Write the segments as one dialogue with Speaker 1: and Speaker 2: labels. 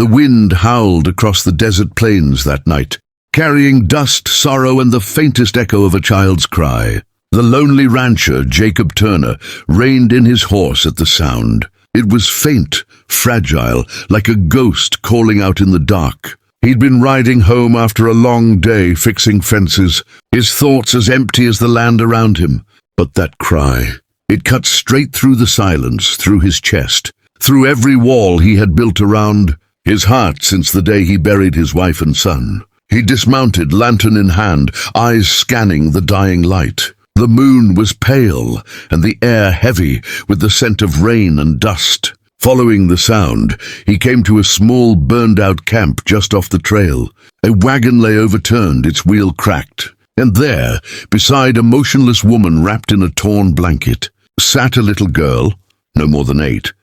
Speaker 1: The wind howled across the desert plains that night, carrying dust, sorrow, and the faintest echo of a child's cry. The lonely rancher, Jacob Turner, reined in his horse at the sound. It was faint, fragile, like a ghost calling out in the dark. He'd been riding home after a long day fixing fences, his thoughts as empty as the land around him. But that cry, it cut straight through the silence, through his chest, through every wall he had built around his heart since the day he buried his wife and son. He dismounted, lantern in hand, eyes scanning the dying light. The moon was pale, and the air heavy with the scent of rain and dust. Following the sound, he came to a small, burned-out camp just off the trail. A wagon lay overturned, its wheel cracked. And there, beside a motionless woman wrapped in a torn blanket, sat a little girl, no more than 8,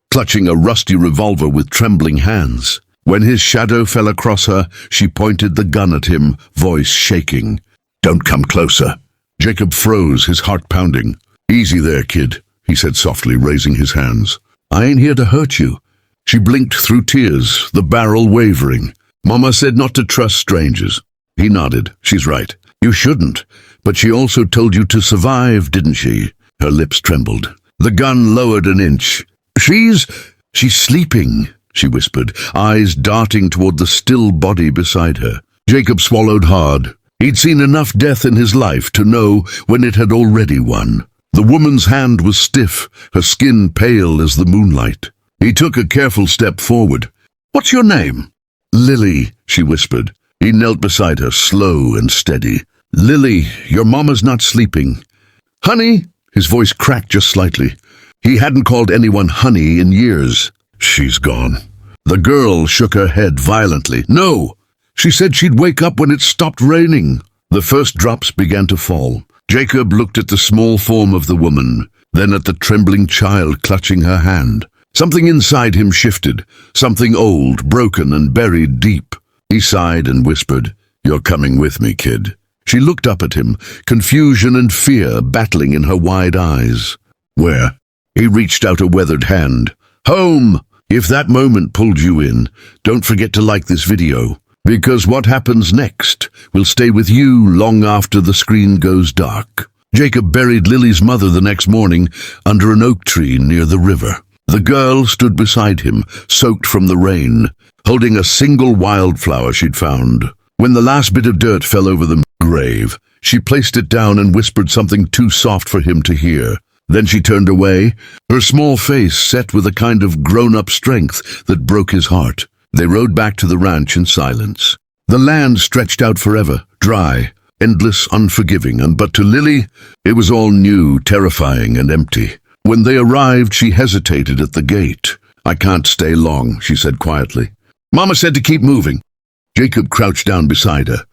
Speaker 1: clutching a rusty revolver with trembling hands. When his shadow fell across her, she pointed the gun at him, voice shaking. "Don't come closer." Jacob froze, his heart pounding. "Easy there, kid," he said softly, raising his hands. "I ain't here to hurt you." She blinked through tears, the barrel wavering. "Mama said not to trust strangers." He nodded. "She's right. You shouldn't. But she also told you to survive, didn't she?" Her lips trembled. The gun lowered an inch. She's sleeping," she whispered, eyes darting toward the still body beside her. Jacob swallowed hard. He'd seen enough death in his life to know when it had already won. The woman's hand was stiff, her skin pale as the moonlight. He took a careful step forward. "What's your name?" "Lily," she whispered. He knelt beside her, slow and steady. "Lily, your mama's not sleeping." "Honey?" His voice cracked just slightly. He hadn't called anyone honey in years. "She's gone." The girl shook her head violently. "No! She said she'd wake up when it stopped raining." The first drops began to fall. Jacob looked at the small form of the woman, then at the trembling child clutching her hand. Something inside him shifted, something old, broken, and buried deep. He sighed and whispered, "You're coming with me, kid." She looked up at him, confusion and fear battling in her wide eyes. "Where?" He reached out a weathered hand. "Home! If that moment pulled you in, don't forget to like this video, because what happens next will stay with you long after the screen goes dark." Jacob buried Lily's mother the next morning under an oak tree near the river. The girl stood beside him, soaked from the rain, holding a single wildflower she'd found. When the last bit of dirt fell over the grave, she placed it down and whispered something too soft for him to hear. Then she turned away, her small face set with a kind of grown-up strength that broke his heart. They rode back to the ranch in silence. The land stretched out forever, dry, endless, unforgiving, but to Lily, it was all new, terrifying, and empty. When they arrived, she hesitated at the gate. "I can't stay long," she said quietly. "Mama said to keep moving." Jacob crouched down beside her.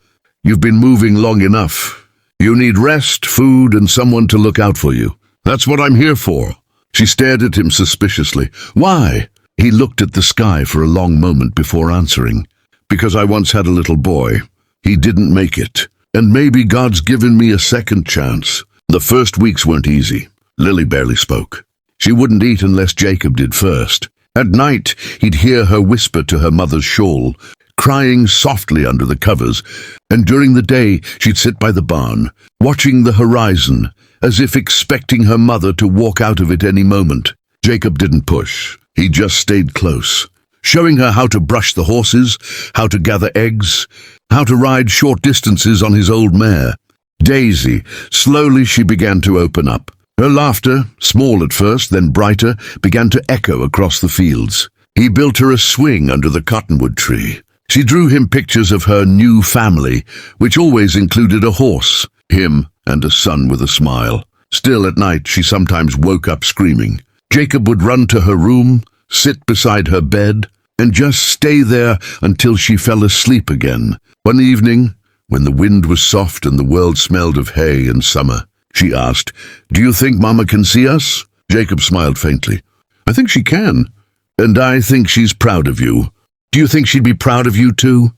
Speaker 1: "You've been moving long enough. You need rest, food, and someone to look out for you. That's what I'm here for." She stared at him suspiciously. "Why?" He looked at the sky for a long moment before answering. "Because I once had a little boy. He didn't make it. And maybe God's given me a second chance." The first weeks weren't easy. Lily barely spoke. She wouldn't eat unless Jacob did first. At night, he'd hear her whisper to her mother's shawl, crying softly under the covers, and during the day she'd sit by the barn, watching the horizon, as if expecting her mother to walk out of it any moment. Jacob didn't push. He just stayed close, showing her how to brush the horses, how to gather eggs, how to ride short distances on his old mare. Daisy, slowly she began to open up. Her laughter, small at first, then brighter, began to echo across the fields. He built her a swing under the cottonwood tree. She drew him pictures of her new family, which always included a horse, him, and a son with a smile. Still, at night, she sometimes woke up screaming. Jacob would run to her room, sit beside her bed, and just stay there until she fell asleep again. One evening, when the wind was soft and the world smelled of hay and summer, she asked, "Do you think Mama can see us?" Jacob smiled faintly. "I think she can. And I think she's proud of you." "Do you think she'd be proud of you too?"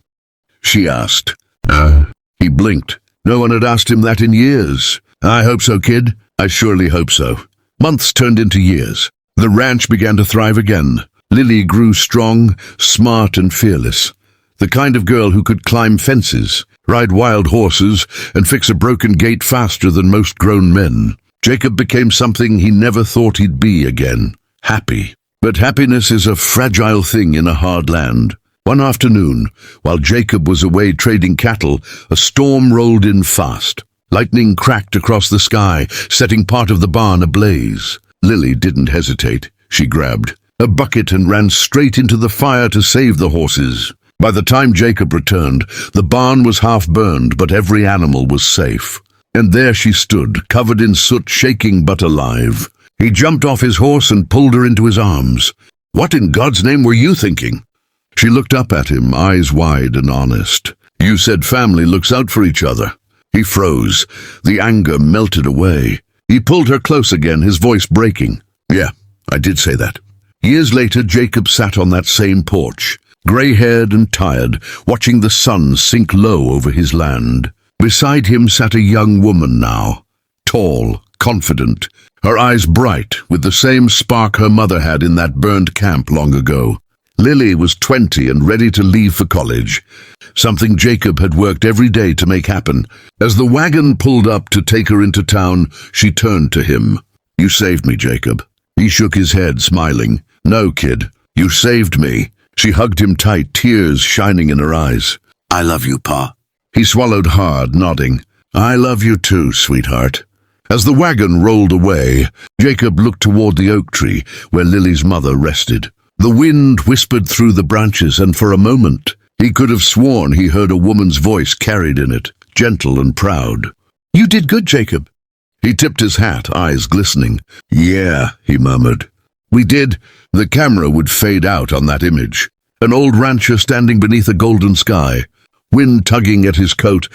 Speaker 1: she asked. He blinked. No one had asked him that in years. "I hope so, kid. I surely hope so." Months turned into years. The ranch began to thrive again. Lily grew strong, smart and fearless. The kind of girl who could climb fences, ride wild horses, and fix a broken gate faster than most grown men. Jacob became something he never thought he'd be again: happy. But happiness is a fragile thing in a hard land. One afternoon, while Jacob was away trading cattle, a storm rolled in fast. Lightning cracked across the sky, setting part of the barn ablaze. Lily didn't hesitate. She grabbed a bucket and ran straight into the fire to save the horses. By the time Jacob returned, the barn was half burned, but every animal was safe. And there she stood, covered in soot, shaking but alive. He jumped off his horse and pulled her into his arms. "What in God's name were you thinking?" She looked up at him, eyes wide and honest. "You said family looks out for each other." He froze. The anger melted away. He pulled her close again, his voice breaking. "Yeah, I did say that." Years later, Jacob sat on that same porch, grey-haired and tired, watching the sun sink low over his land. Beside him sat a young woman now, tall, confident, her eyes bright with the same spark her mother had in that burned camp long ago. Lily was 20 and ready to leave for college, something Jacob had worked every day to make happen. As the wagon pulled up to take her into town, she turned to him. "You saved me, Jacob." He shook his head, smiling. "No, kid, you saved me." She hugged him tight, tears shining in her eyes. "I love you, Pa." He swallowed hard, nodding. "I love you too, sweetheart." As the wagon rolled away, Jacob looked toward the oak tree where Lily's mother rested. The wind whispered through the branches, and for a moment he could have sworn he heard a woman's voice carried in it, gentle and proud. "You did good, Jacob." He tipped his hat, eyes glistening. "Yeah," he murmured. "We did." The camera would fade out on that image. An old rancher standing beneath a golden sky, wind tugging at his coat,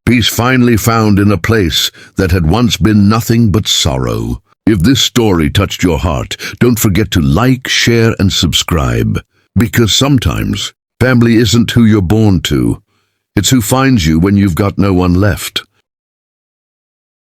Speaker 1: peace finally found in a place that had once been nothing but sorrow. If this story touched your heart, don't forget to like, share, and subscribe. Because sometimes family isn't who you're born to. It's who finds you when you've got no one left.